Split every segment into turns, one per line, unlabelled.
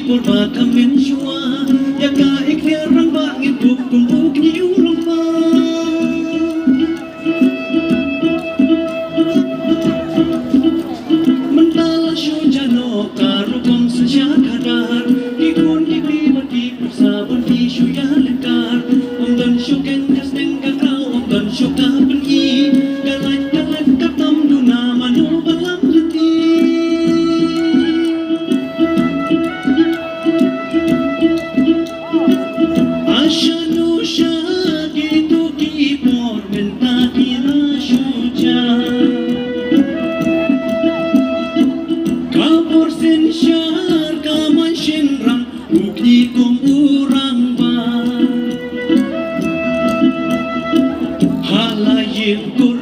bột và thầm miên chua ya cả ek kia răng bạc nghiêng cuộc cùng u kíu lông pha mentala shujano karu kom senja kadar di kun di mati bersabun di shuya lekar dan syuken kasneng kakau dan syuka pengi galat katam duna manu balam leti ashanu shagitu kipor mentaki na shuja kabur sen syar kaman shinram ukni kum urang ba halayin kur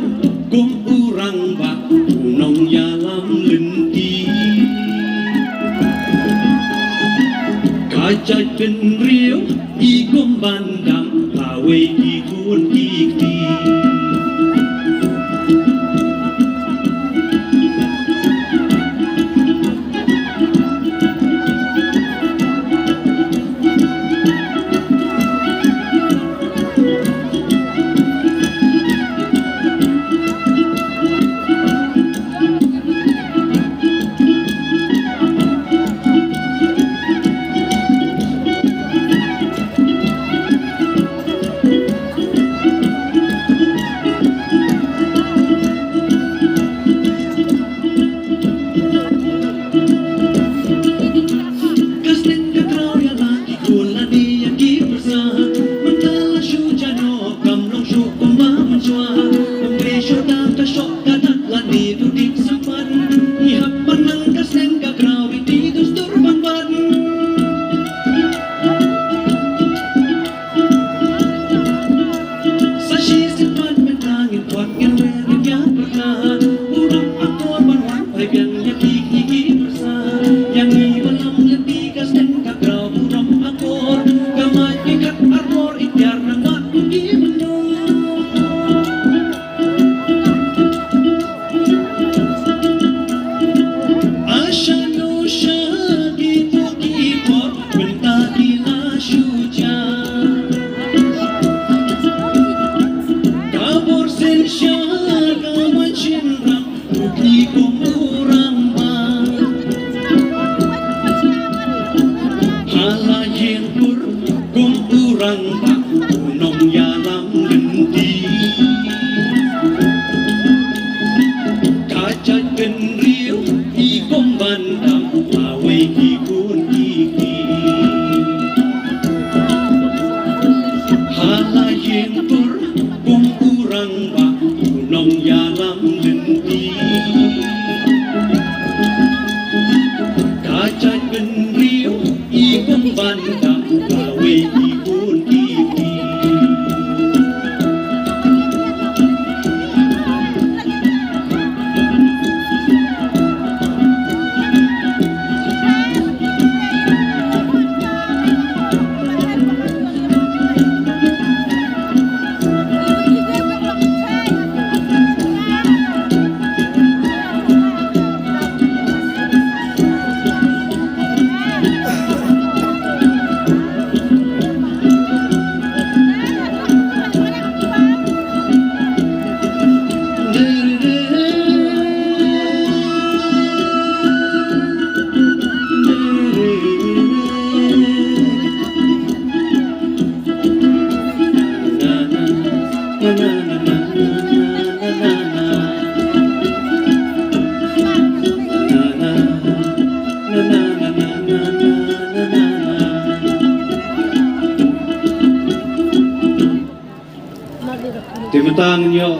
kum urang ba nong yalam lenti kajat ben riu i kum bandam lawe ki kun kikti Terima kasih.